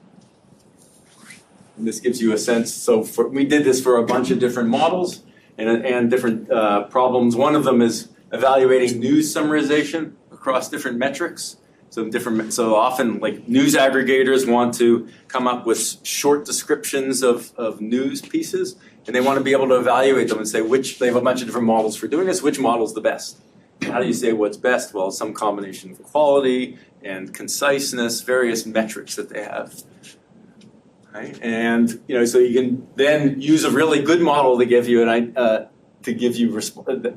And this gives you a sense. So we did this for a bunch of different models and different problems. One of them is evaluating news summarization across different metrics. So often, like news aggregators want to come up with short descriptions of news pieces, and they want to be able to evaluate them and say they have a bunch of different models for doing this, which model's the best. And how do you say what's best? Well, some combination of quality and conciseness, various metrics that they have. Right? And so you can then use a really good model to give you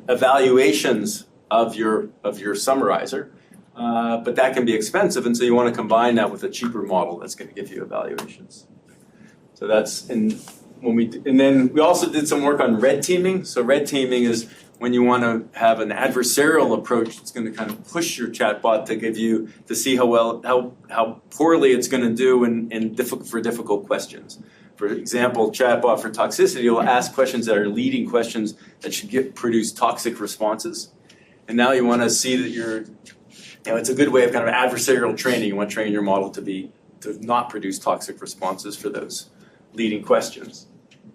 evaluations of your summarizer. But that can be expensive, and so you want to combine that with a cheaper model that's going to give you evaluations. So and then we also did some work on red teaming. So red teaming is when you want to have an adversarial approach that's going to kind of push your chatbot to see how poorly it's going to do for difficult questions. For example, chatbot for toxicity will ask questions that are leading questions that should produce toxic responses. And now you want to see that it's a good way of kind of adversarial training. You want to train your model to not produce toxic responses for those leading questions.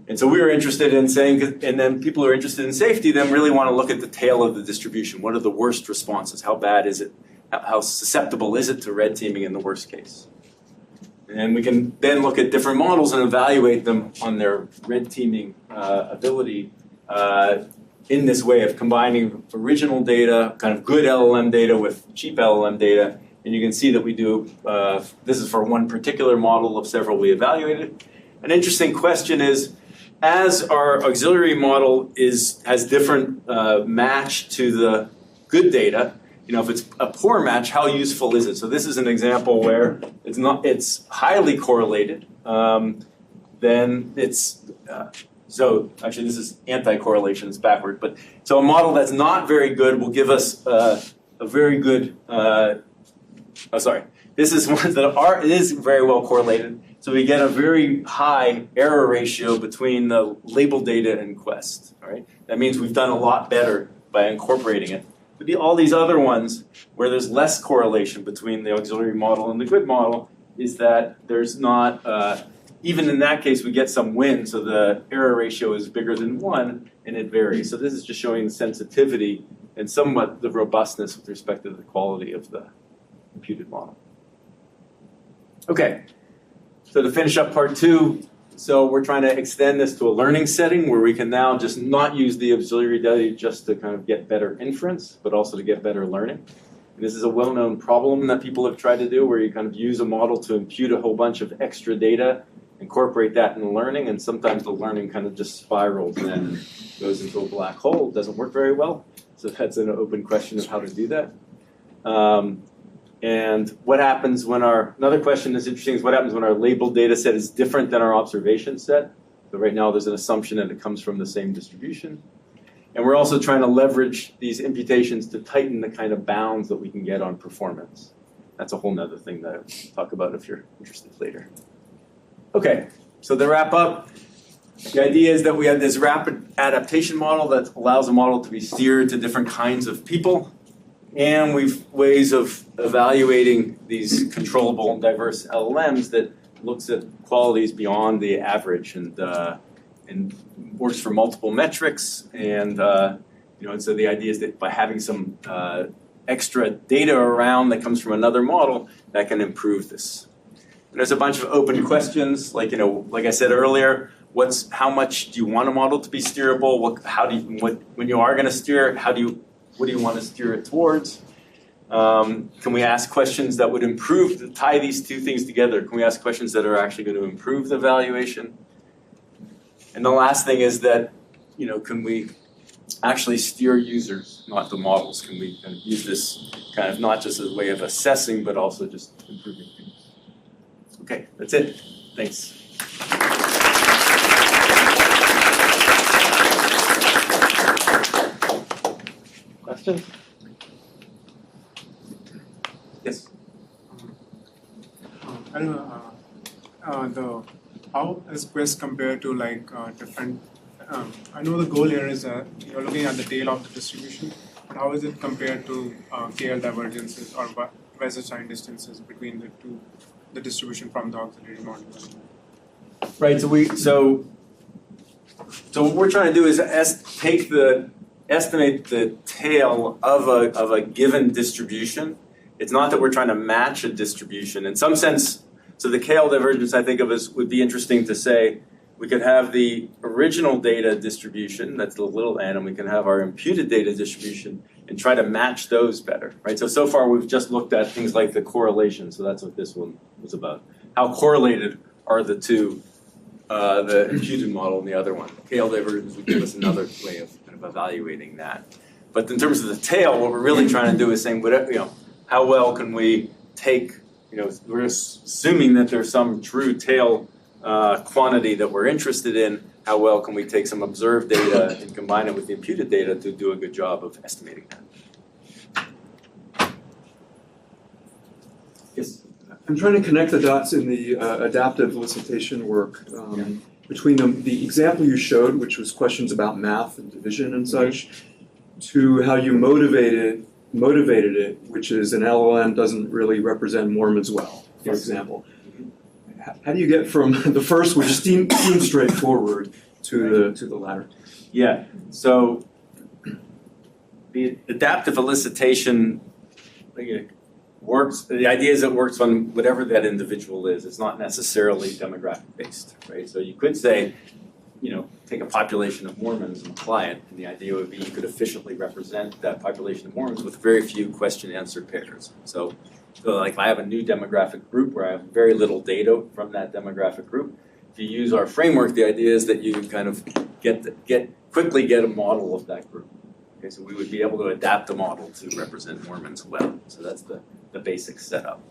And so we were interested in saying, and then people who are interested in safety then really want to look at the tail of the distribution. What are the worst responses? How bad is it? How susceptible is it to red teaming in the worst case? And we can then look at different models and evaluate them on their red teaming ability in this way of combining original data, kind of good LLM data with cheap LLM data. And you can see that we do, this is for one particular model of several we evaluated. An interesting question is, as our auxiliary model has different match to the good data, if it's a poor match, how useful is it? So this is an example where it's highly correlated. Then it's, so actually this is anti-correlation, it's backward. But so a model that's not very good will give us a very good, this is one that is very well correlated. So we get a very high error ratio between the label data and Quest. All right? That means we've done a lot better by incorporating it. But all these other ones where there's less correlation between the auxiliary model and the good model is that there's not, even in that case, we get some win. So the error ratio is bigger than 1 and it varies. So this is just showing the sensitivity and somewhat the robustness with respect to the quality of the computed model. Okay. So to finish up part 2, so we're trying to extend this to a learning setting where we can now just not use the auxiliary data just to kind of get better inference, but also to get better learning. And this is a well-known problem that people have tried to do where you kind of use a model to impute a whole bunch of extra data, incorporate that in the learning, and sometimes the learning kind of just spirals and then goes into a black hole. It doesn't work very well. So that's an open question of how to do that. And what happens when another question that's interesting is what happens when our labeled data set is different than our observation set. So right now there's an assumption that it comes from the same distribution. And we're also trying to leverage these imputations to tighten the kind of bounds that we can get on performance. That's a whole nother thing that I'll talk about if you're interested later. Okay, so to wrap up, the idea is that we have this rapid adaptation model that allows a model to be steered to different kinds of people. And we've ways of evaluating these controllable and diverse LLMs that looks at qualities beyond the average and works for multiple metrics. And and so the idea is that by having some extra data around that comes from another model, that can improve this. And there's a bunch of open questions, like I said earlier. How much do you want a model to be steerable? When you are going to steer it, what do you want to steer it towards? Can we ask questions that would tie these two things together? Can we ask questions that are actually going to improve the valuation? And the last thing is that, can we actually steer users, not the models? Can we kind of use this kind of not just as a way of assessing, but also just improving things? Okay, that's it. Thanks. Questions? Yes. how is Quest compared to like different? I know the goal here is you're looking at the tail of the distribution, but how is it compared to KL divergences or Weser-Stein distances between the two, the distribution from the auxiliary model? Right. So what we're trying to do is estimate the tail of a given distribution. It's not that we're trying to match a distribution. In some sense, so the KL divergence I think of as would be interesting to say we could have the original data distribution, that's the little n, and we can have our imputed data distribution and try to match those better, right? So far we've just looked at things like the correlation, so that's what this one was about. How correlated are the two, the imputed model and the other one? KL divergence would give us another way of kind of evaluating that. But in terms of the tail, what we're really trying to do is saying, how well can we take, we're assuming that there's some true tail quantity that we're interested in, how well can we take some observed data and combine it with the imputed data to do a good job of estimating that? Yes? I'm trying to connect the dots in the adaptive elicitation work between the example you showed, which was questions about math and division and such, to how you motivated it, which is an LLM doesn't really represent Mormons well, for example. How do you get from the first, which seemed straightforward, to the latter? Yeah. So the adaptive elicitation works. The idea is it works on whatever that individual is. It's not necessarily demographic based, right? So you could say, take a population of Mormons and apply it, and the idea would be you could efficiently represent that population of Mormons with very few question-answer pairs. So like if I have a new demographic group where I have very little data from that demographic group, if you use our framework, the idea is that you can kind of quickly get a model of that group. Okay, so we would be able to adapt the model to represent Mormons well. So that's the basic setup.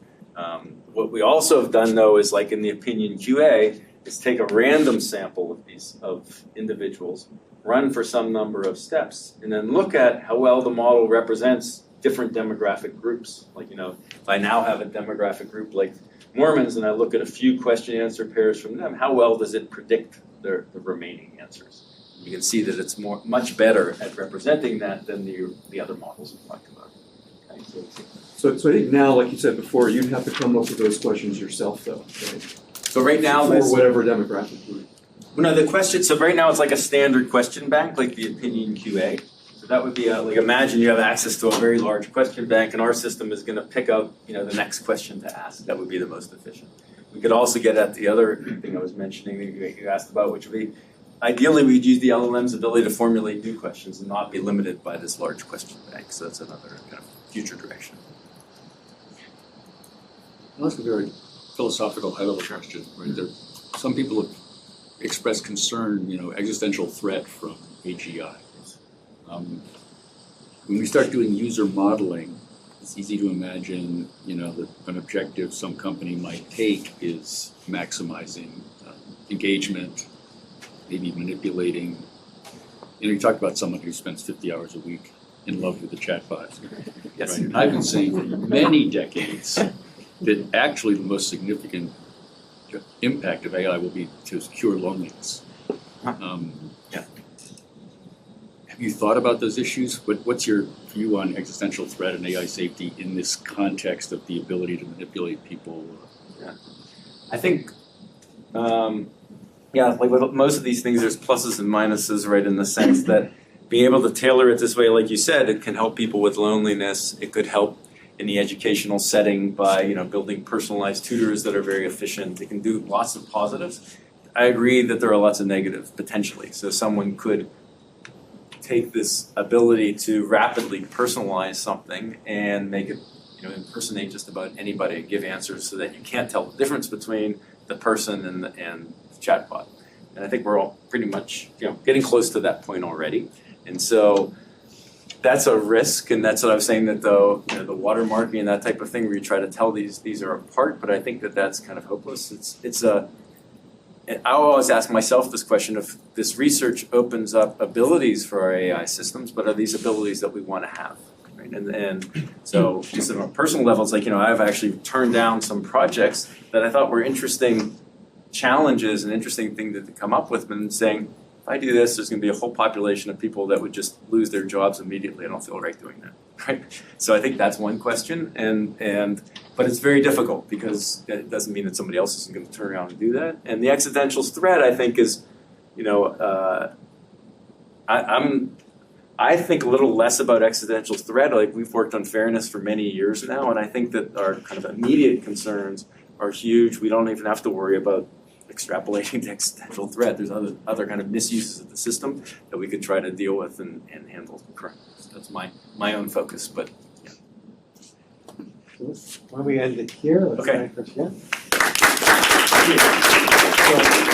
What we also have done though is like in the opinion QA is take a random sample of individuals, run for some number of steps, and then look at how well the model represents different demographic groups. Like, if I now have a demographic group like Mormons and I look at a few question-answer pairs from them, how well does it predict the remaining answers? You can see that it's much better at representing that than the other models we talked about. Okay, so I think now, like you said before, you'd have to come up with those questions yourself, though, right? So right now, for whatever demographic group. Well, no, the question. So right now, it's like a standard question bank, like the opinion QA. So that would be like imagine you have access to a very large question bank, and our system is going to pick up, the next question to ask. That would be the most efficient. We could also get at the other thing I was mentioning that you asked about, which would be ideally we'd use the LLM's ability to formulate new questions and not be limited by this large question bank. So that's another kind of future direction. That's a very philosophical, high-level question. Right? Some people have expressed concern, existential threat from AGI. When we start doing user modeling, it's easy to imagine, that an objective some company might take is maximizing engagement, maybe manipulating. You talked about someone who spends 50 hours a week in love with the chatbot. Yes. Right? I've been saying for many decades that actually the most significant impact of AI will be to cure loneliness. Have you thought about those issues? What's your view on existential threat and AI safety in this context of the ability to manipulate people? Yeah. I think, like with most of these things, there's pluses and minuses, right, in the sense that being able to tailor it this way, like you said, it can help people with loneliness. It could help in the educational setting by, building personalized tutors that are very efficient. It can do lots of positives. I agree that there are lots of negatives, potentially. So someone could take this ability to rapidly personalize something and make it, impersonate just about anybody and give answers so that you can't tell the difference between the person and the chatbot. And I think we're all pretty much, getting close to that point already. And so that's a risk, and that's what I was saying that the watermarking and that type of thing where you try to tell these are apart, but I think that that's kind of hopeless. I always ask myself this question: if this research opens up abilities for our AI systems, but are these abilities that we want to have? Right? And so just on a personal level, it's like, I've actually turned down some projects that I thought were interesting challenge is an interesting thing that they come up with, and saying, if I do this, there's going to be a whole population of people that would just lose their jobs immediately. I don't feel right doing that, right? So I think that's one question, but it's very difficult because it doesn't mean that somebody else isn't going to turn around and do that. And the accidentals threat, I think, is, I think a little less about accidental threat. Like, we've worked on fairness for many years now, and I think that our kind of immediate concerns are huge. We don't even have to worry about extrapolating to accidental threat. There's other kind of misuses of the system that we could try to deal with and handle correctly. So that's my own focus, but yeah. Why don't we end it here? Let's Okay. thank Christian. So,